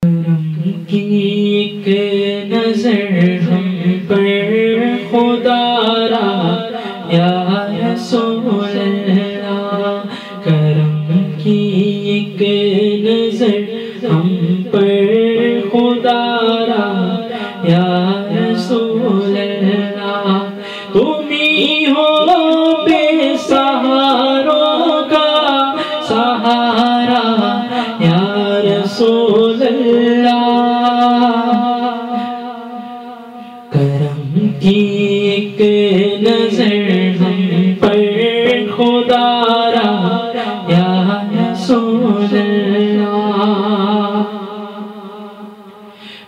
की एक नजर हम पर खुदारा या रसूल अल्लाह, करम की एक नजर हम पर खुदारा या रसूल अल्लाह। तुम ही हो बेसहारों का सहारा या रसूल अल्लाह, करम की एक नजर हम पर खुदारा या रसूल अल्लाह।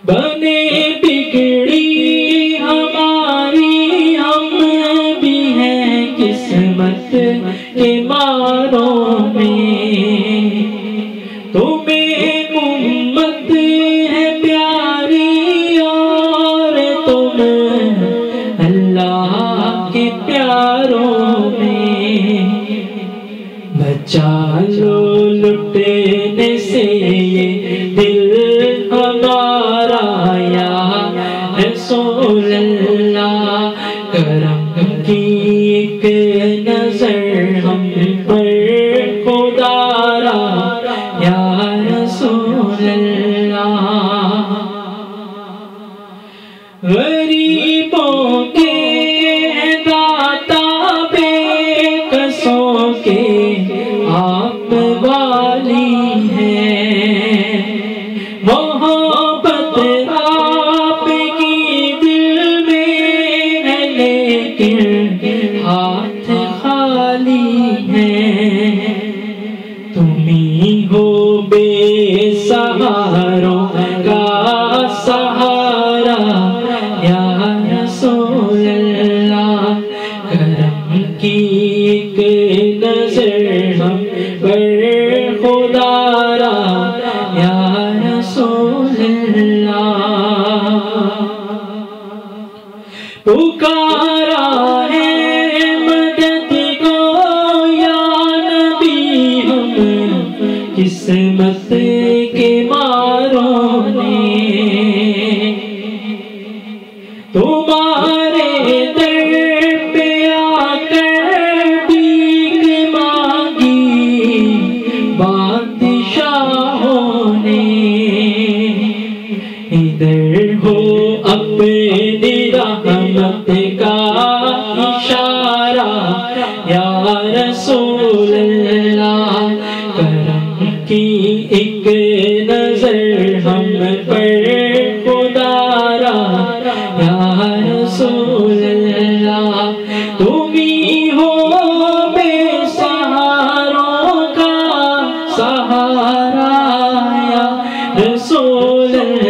बने बिगड़ी हमारी हम भी हैं किस्मत के मारों में, तुम्हें उम्मत है प्यारी और तुम अल्लाह के प्यारों में। बचा लो लुटने से ये दिल हमारा या रसूल अल्लाह, करम की एक नजर हम पर खुदारा या रसूल अल्लाह। गरीबों के दाता बेकसों के आप वाली है, मोहब्बत आपकी दिल में है लेकिन हाथ खाली है। तुम ही हो बेसहारों का सहारा या रसूल अल्लाह, करम की एक नजर हम पर खुदारा या रसूल अल्लाह। पुकारा है मदद को या नबी हम किस्मत के मारों ने, तुम्हारे दर पे आकर भीख मांगी बादशाहों ने। इधर हो अपनी रहमत का इशारा या रसूल अल्लाह, करम की एक नजर हम पर खुदारा या रसूल अल्लाह। तुम ही हो बेसहारों का सहारा या रसूल अल्लाह।